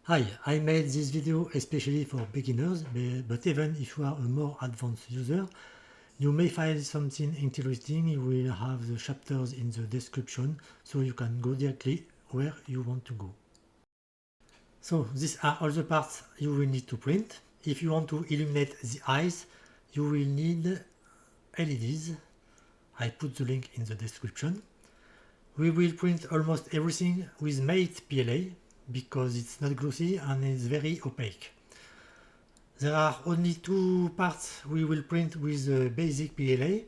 Hi, I made this video especially for beginners, but even if you are a more advanced user, you may find something interesting. You will have the chapters in the description, so you can go directly where you want to go. So these are all the parts you will need to print. If you want to illuminate the eyes, you will need LEDs. I put the link in the description. We will print almost everything with Mate PLA because it's not glossy and it's very opaque. There are only two parts we will print with the basic PLA.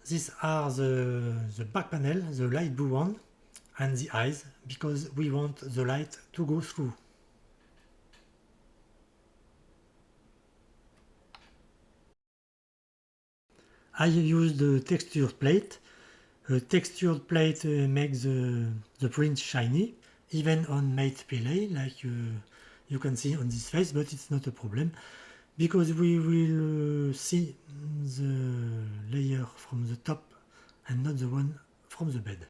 These are the back panel, the light blue one, and the eyes, because we want the light to go through. I used the textured plate. A textured plate makes the print shiny, even on Mate PLA, like you can see on this face, but it's not a problem, because we will see the layer from the top and not the one from the bed.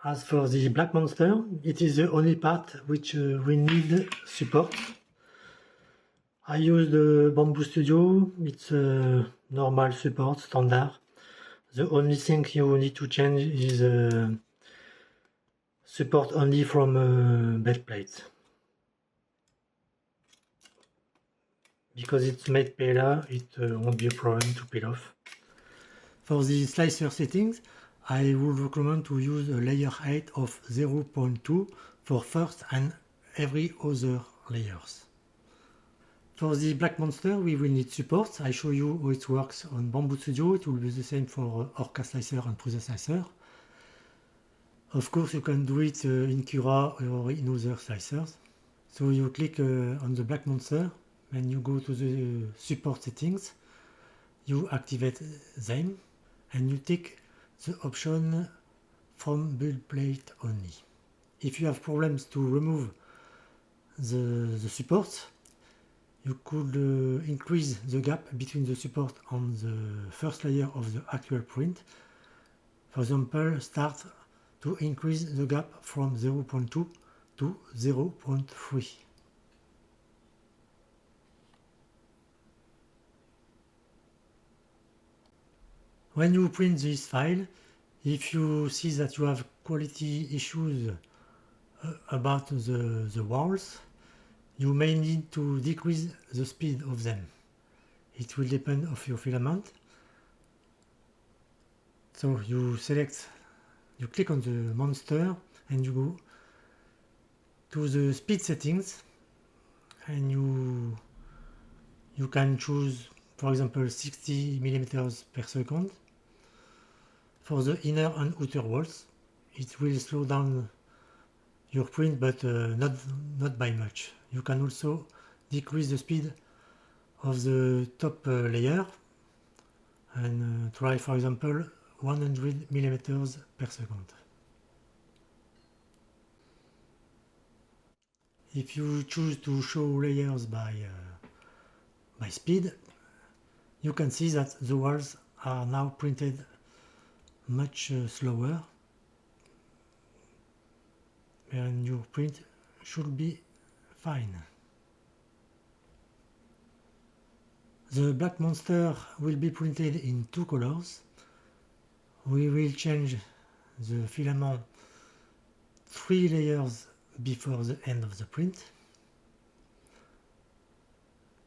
As for the Black Monster, it is the only part which we need support. I use the Bamboo Studio, it's a normal support, standard. The only thing you need to change is support only from bed plate. Because it's made PLA, it won't be a problem to peel off. For the slicer settings, I would recommend to use a layer height of 0.2 for first and every other layers. For the Black Monster, we will need support. I show you how it works on Bamboo Studio. It will be the same for Orca Slicer and Prusa Slicer. Of course, you can do it in Cura or in other slicers. So you click on the Black Monster and you go to the support settings. You activate them and you take the option from build plate only. If you have problems to remove the support, you could increase the gap between the support and the first layer of the actual print. For example, start to increase the gap from 0.2 to 0.3. When you print this file, if you see that you have quality issues about the walls, you may need to decrease the speed of them. It will depend on your filament. So you click on the monster and you go to the speed settings and you can choose, for example, 60 millimeters per second. For the inner and outer walls, it will slow down your print, but not by much. You can also decrease the speed of the top layer and try, for example, 100 millimeters per second. If you choose to show layers by speed, you can see that the walls are now printed much slower, and your print should be fine. The Black Monster will be printed in two colors. We will change the filament 3 layers before the end of the print.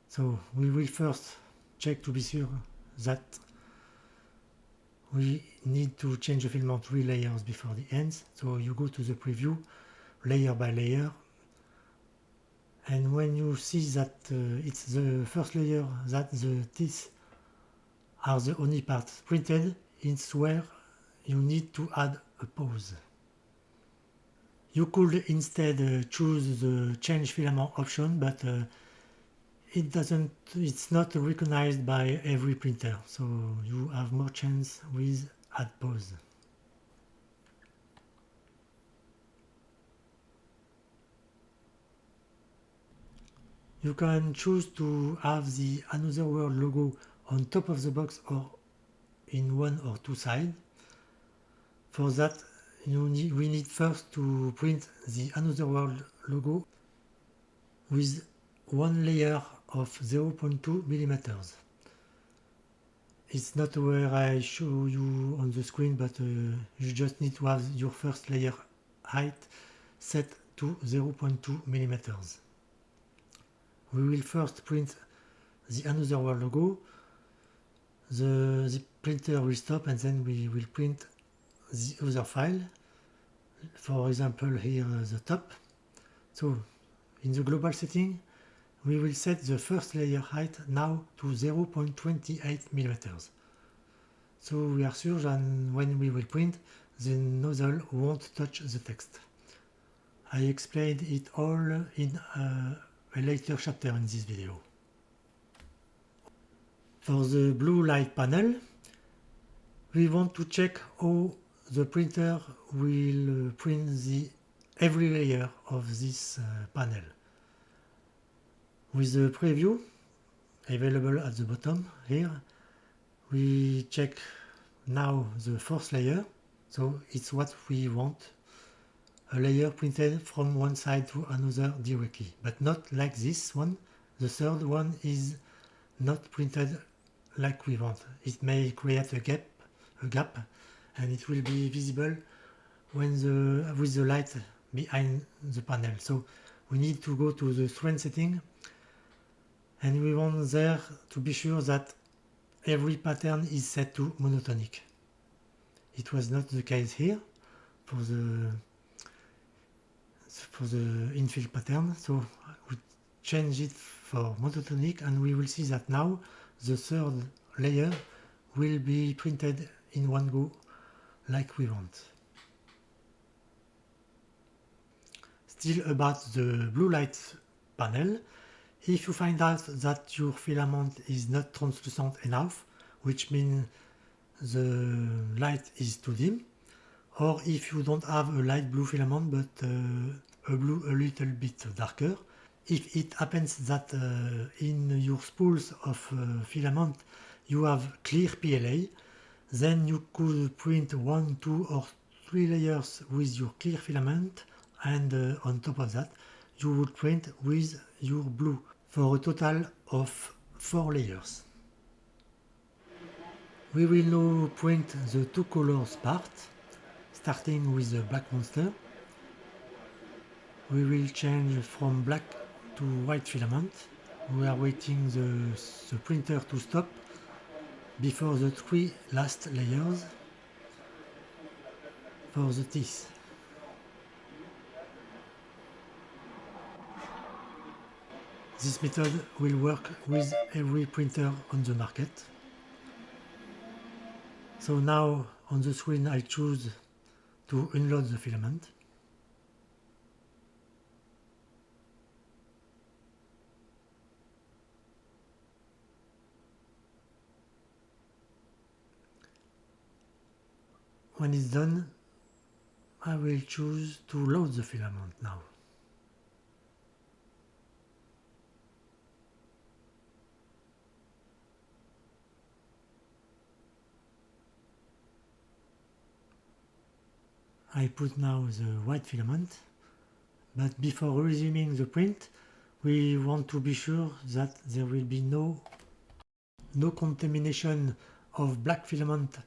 So we will first check to be sure that we need to change the filament 3 layers before the end. So you go to the preview, layer by layer, and when you see that it's the first layer that the teeth are the only part printed, it's where you need to add a pause. You could instead choose the change filament option, but it's not recognized by every printer, so you have more chance with add pause. You can choose to have the Another World logo on top of the box or in one or two sides. For that, we need first to print the Another World logo with one layer of 0.2 millimeters. It's not where I show you on the screen, but you just need to have your first layer height set to 0.2 millimeters. We will first print the Another World logo. The printer will stop and then we will print the other file. For example, here the top. So in the global setting, we will set the first layer height now to 0.28 millimeters. So we are sure that when we will print, the nozzle won't touch the text. I explained it all in a later chapter in this video. For the blue light panel, we want to check how the printer will print every layer of this panel. With the preview available at the bottom here, we check now the fourth layer, so it's what we want, a layer printed from one side to another directly, but not like this one. The third one is not printed like we want. It may create a gap, and it will be visible with the light behind the panel. So we need to go to the strength setting, and we want there to be sure that every pattern is set to monotonic. It was not the case here for the infill pattern, so we change it for monotonic, and we will see that now the third layer will be printed in one go like we want. Still about the blue light panel, if you find out that your filament is not translucent enough, which means the light is too dim, or if you don't have a light blue filament but a blue a little bit darker, if it happens that in your spools of filament you have clear PLA, then you could print 1, 2 or 3 layers with your clear filament, and on top of that you would print with your blue for a total of 4 layers. We will now print the two colors part, starting with the black monster. We will change from black to white filament. We are waiting the printer to stop before the 3 last layers for the teeth. This method will work with every printer on the market. So now on the screen I choose to unload the filament. When it's done, I will choose to load the filament now. I put now the white filament, but before resuming the print, we want to be sure that there will be no contamination of black filament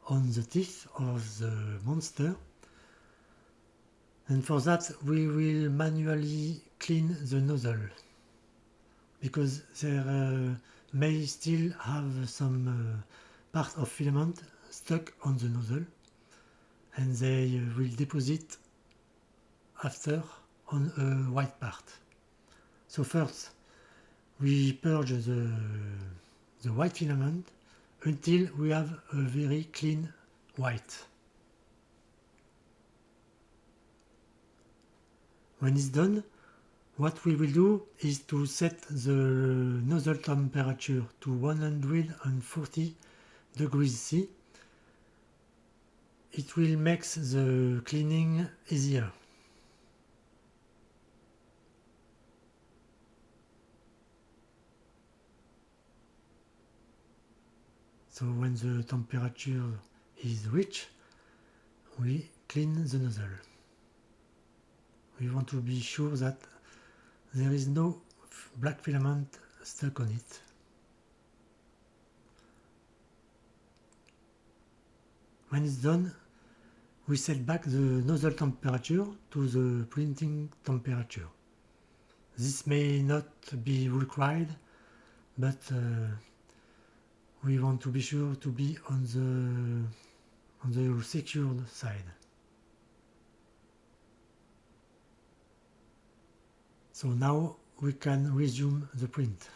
on the teeth of the monster. And for that we will manually clean the nozzle, because there may still have some part of filament stuck on the nozzle, and they will deposit after on a white part. So first we purge the white filament until we have a very clean white. When it's done, what we will do is to set the nozzle temperature to 140 degrees C. It will make the cleaning easier. So when the temperature is reached, we clean the nozzle. We want to be sure that there is no black filament stuck on it. When it's done, we set back the nozzle temperature to the printing temperature. This may not be required, but we want to be sure to be on the secured side. So now we can resume the print.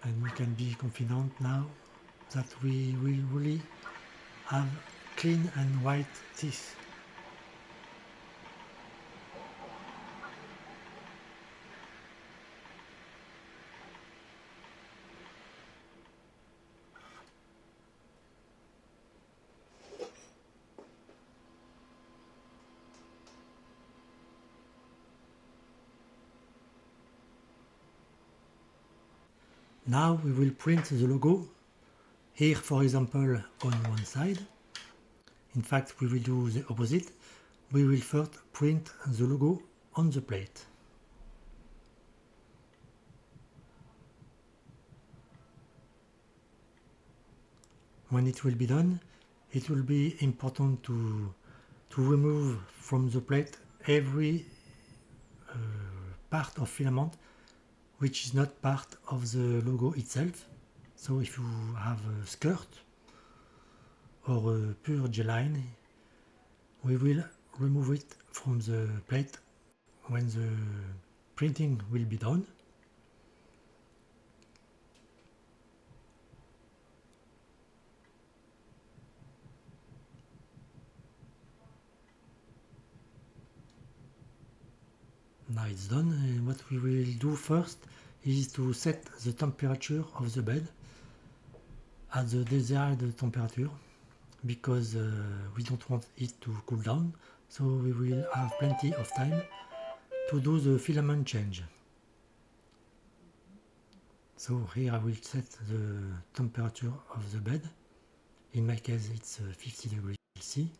And we can be confident now that we will really have clean and white teeth. Now we will print the logo, here for example on one side. In fact, we will do the opposite. We will first print the logo on the plate. When it will be done, it will be important to remove from the plate every part of filament which is not part of the logo itself. So if you have a skirt or a pure J-line, we will remove it from the plate when the printing will be done. Now it's done, and what we will do first is to set the temperature of the bed at the desired temperature, because we don't want it to cool down, so we will have plenty of time to do the filament change. So here I will set the temperature of the bed. In my case it's 50 degrees C.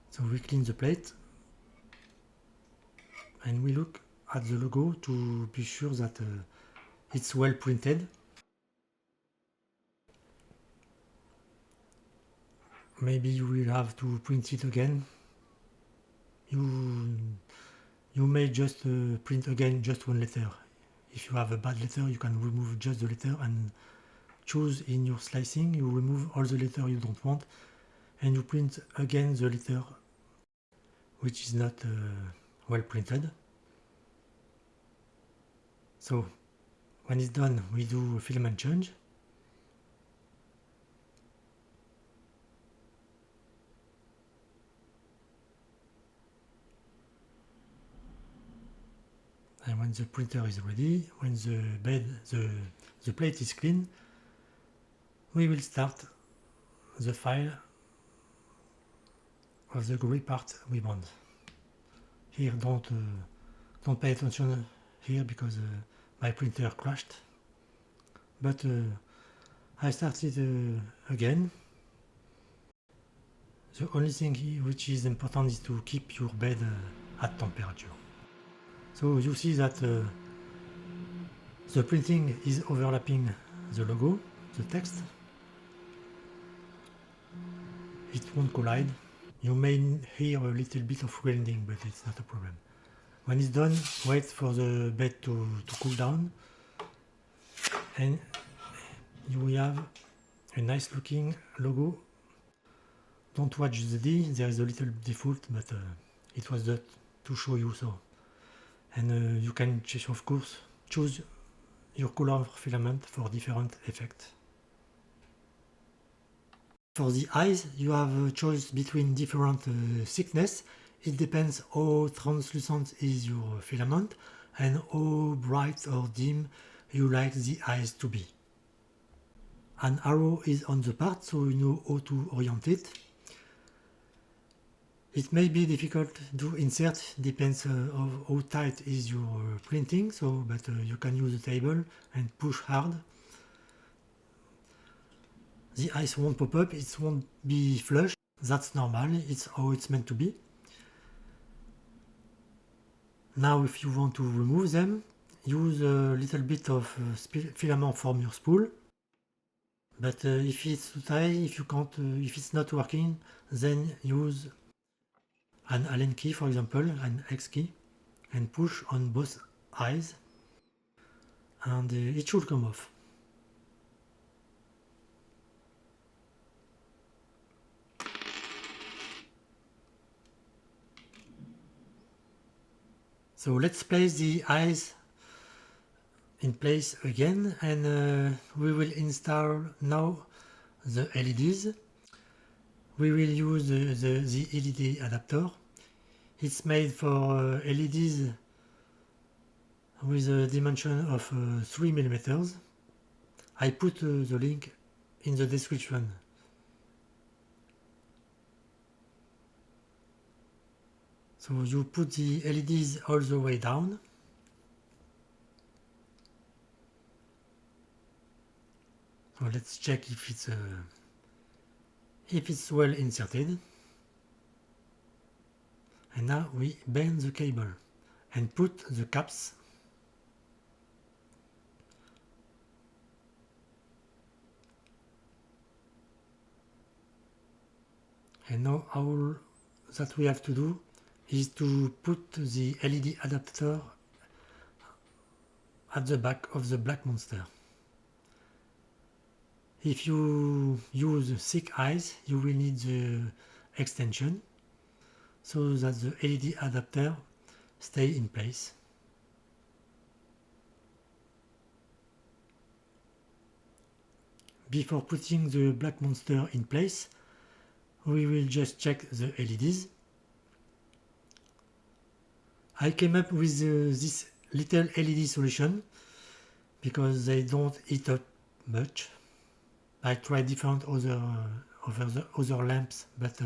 So we clean the plate and we look at the logo to be sure that it's well printed. Maybe you will have to print it again. You may just print again just one letter. If you have a bad letter, you can remove just the letter and choose in your slicing. You remove all the letter you don't want and you print again the letter which is not well printed. So when it's done, we do a filament change. And when the printer is ready, when the plate is clean, we will start the file of the gray part we want. Here don't pay attention here because my printer crashed. But I started again. The only thing which is important is to keep your bed at temperature. So you see that the printing is overlapping the logo, the text. It won't collide. You may hear a little bit of grinding, but it's not a problem. When it's done, wait for the bed to cool down, and you will have a nice looking logo. Don't watch the D, there is a little default, but it was that to show you so. And you can, of course, choose your color filament for different effects. For the eyes, you have a choice between different thickness. It depends how translucent is your filament and how bright or dim you like the eyes to be. An arrow is on the part, so you know how to orient it. It may be difficult to insert, depends of how tight is your printing, so but you can use a table and push hard. The eyes won't pop up, it won't be flush, that's normal, it's how it's meant to be. Now if you want to remove them, use a little bit of filament from your spool. But if it's too tight, if you can't, if it's not working, then use an Allen key, for example, an X key, and push on both eyes, and it should come off. So let's place the eyes in place again, and we will install now the LEDs. We will use the LED adapter. It's made for LEDs with a dimension of 3 mm. I put the link in the description. So you put the LEDs all the way down. So let's check if it's well inserted. And now we bend the cable and put the caps. And now all that we have to do is to put the LED adapter at the back of the Black Monster. If you use thick eyes, you will need the extension so that the LED adapter stay in place. Before putting the Black Monster in place, we will just check the LEDs. I came up with this little LED solution because they don't heat up much. I tried different other lamps, but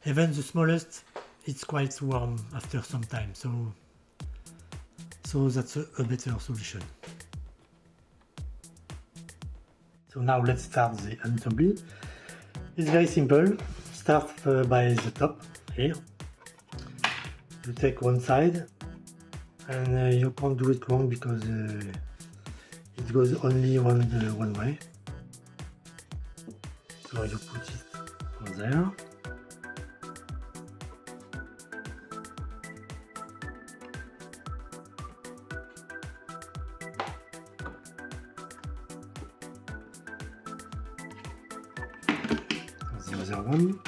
even the smallest, it's quite warm after some time, so that's a better solution. So now let's start the assembly. It's very simple. Start by the top here. You take one side, and you can't do it wrong because it goes only one way. So you put it on there. The other one.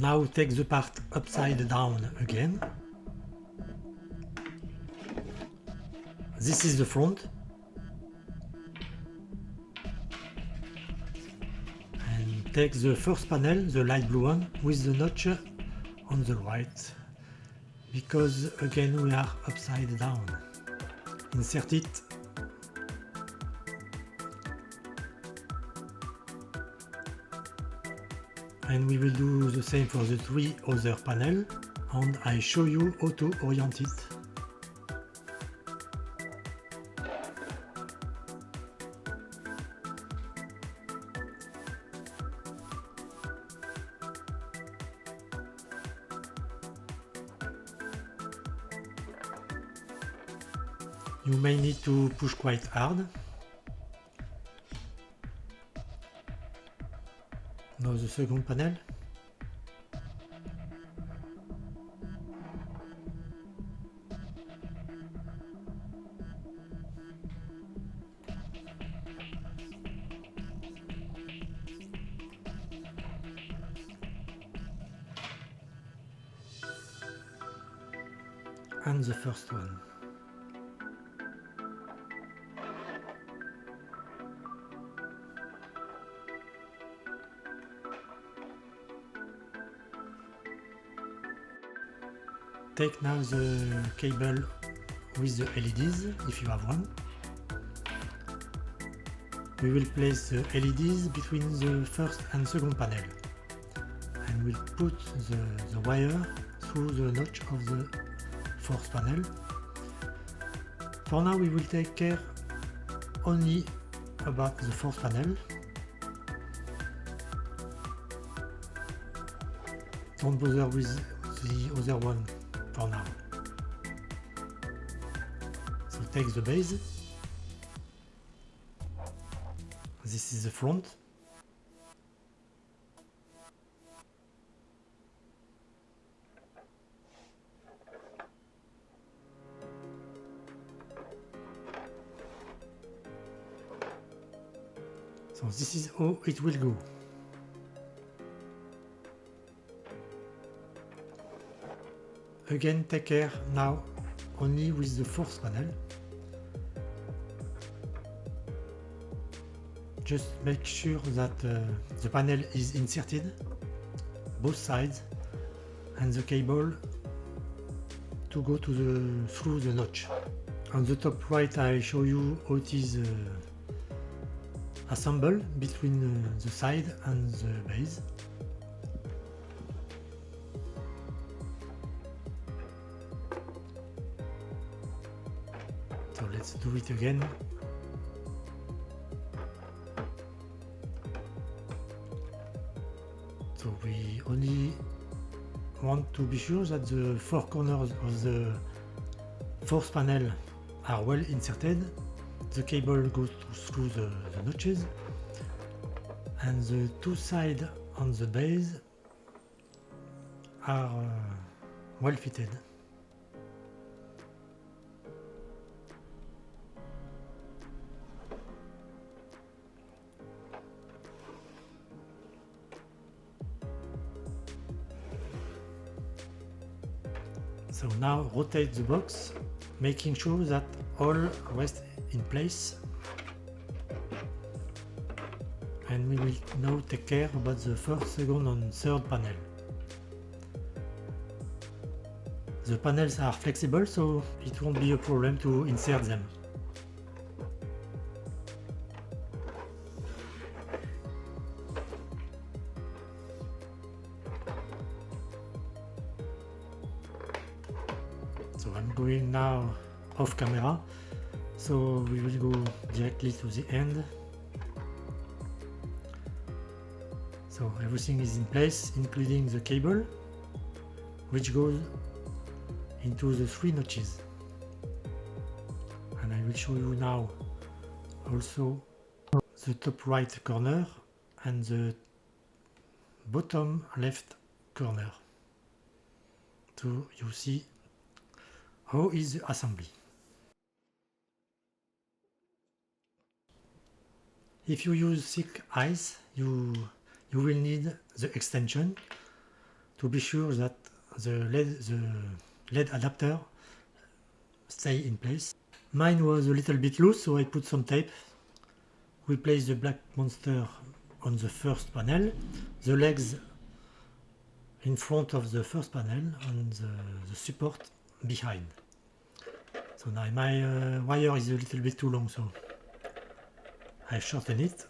Now take the part upside down again. This is the front. And take the first panel, the light blue one, with the notch on the right. Because again we are upside down. Insert it. And we will do the same for the 3 other panels, and I show you how to orient it. You may need to push quite hard. Now the second panel. And the first one. take now the cable with the LEDs, if you have one. We will place the LEDs between the first and second panel, and we'll put the wire through the notch of the fourth panel. For now we will take care only about the fourth panel. Don't bother with the other one for now. So take the base. This is the front. So this is how it will go. Again, take care now only with the fourth panel. Just make sure that the panel is inserted, both sides, and the cable to go through the notch. On the top right I show you how it is assembled between the side and the base. So let's do it again. So we only want to be sure that the four corners of the fourth panel are well inserted. The cable goes through the notches, and the two sides on the base are well fitted. So now rotate the box, making sure that all rest in place, and we will now take care about the first, second and third panel. The panels are flexible, so it won't be a problem to insert them. So I'm going now off camera, so we will go directly to the end. So everything is in place, including the cable, which goes into the three notches. And I will show you now also the top right corner and the bottom left corner. So you see how is the assembly. If you use thick ice, you will need the extension to be sure that the LED adapter stay in place. Mine was a little bit loose, so I put some tape. We place the black monster on the first panel, the legs in front of the first panel, and the support behind. So now my wire is a little bit too long, so I shorten it.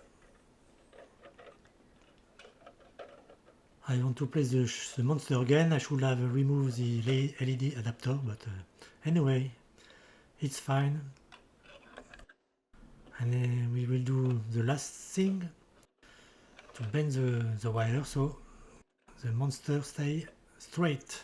I want to place the monster again. I should have removed the LED adapter, but anyway, it's fine. And we will do the last thing to bend the wire so the monster stay straight.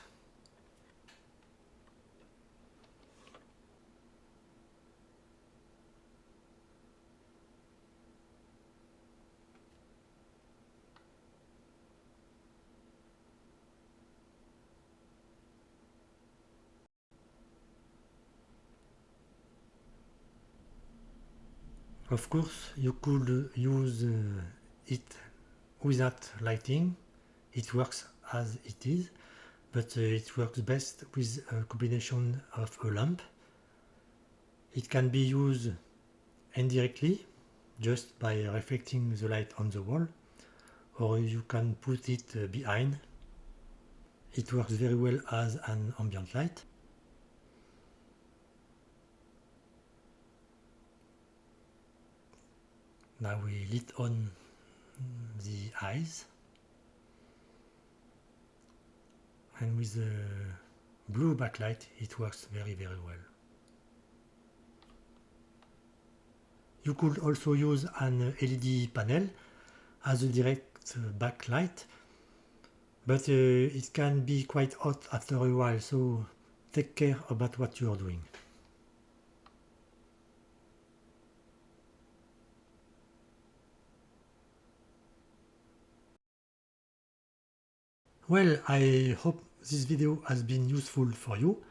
Of course, you could use it without lighting. It works as it is, but it works best with a combination of a lamp. It can be used indirectly, just by reflecting the light on the wall, or you can put it behind. It works very well as an ambient light. Now we lit on the eyes, and with the blue backlight it works very well. You could also use an LED panel as a direct backlight, but it can be quite hot after a while, so take care about what you are doing. Well, I hope this video has been useful for you.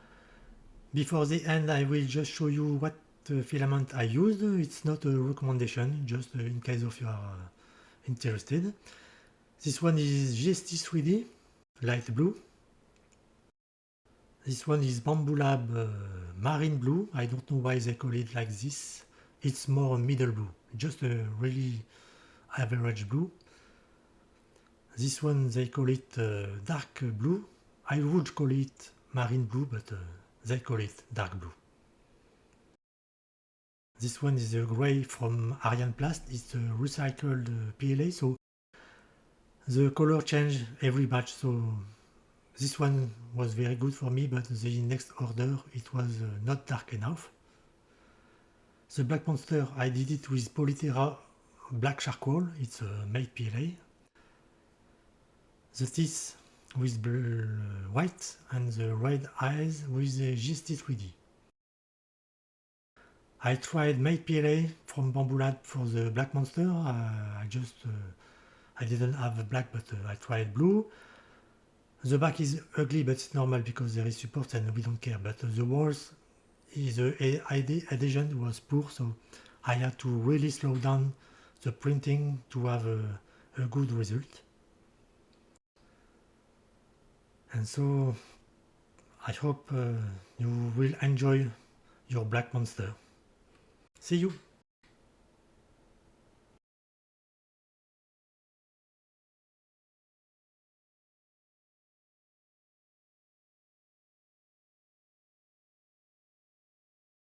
Before the end, I will just show you what filament I used. It's not a recommendation, just in case of you are interested. This one is GST3D, light blue. This one is Bambu Lab Marine Blue. I don't know why they call it like this. It's more middle blue, just a really average blue. This one they call it dark blue. I would call it marine blue, but they call it dark blue. This one is a gray from Ariane Plast. It's a recycled PLA, so the color change every batch. So this one was very good for me, but the next order it was not dark enough. The Black Monster, I did it with Polytera Black Charcoal. It's a matte PLA. The teeth with white and the red eyes with the GST3D. I tried matte PLA from Bambu Lab for the Black Monster. I didn't have black, but I tried blue. The back is ugly, but it's normal because there is support and we don't care. But the walls, the adhesion was poor, so I had to really slow down the printing to have a good result. And so I hope you will enjoy your Black Monster. See you!